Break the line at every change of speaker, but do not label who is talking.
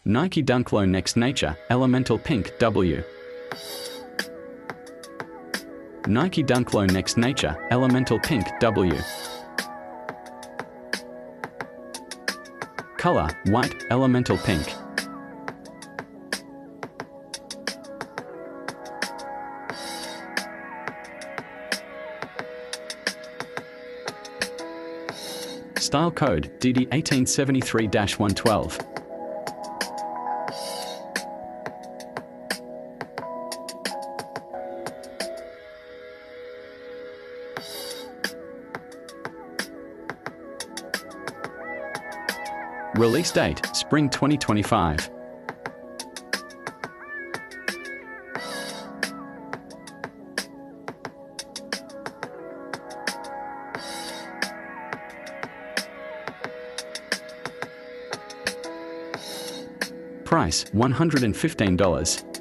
Nike Dunk Low Next Nature Elemental Pink W. Nike Dunk Low Next Nature Elemental Pink W. Color, white, elemental pink. Style code, DD 1873-112. Release date, Spring 2025. Price, $115.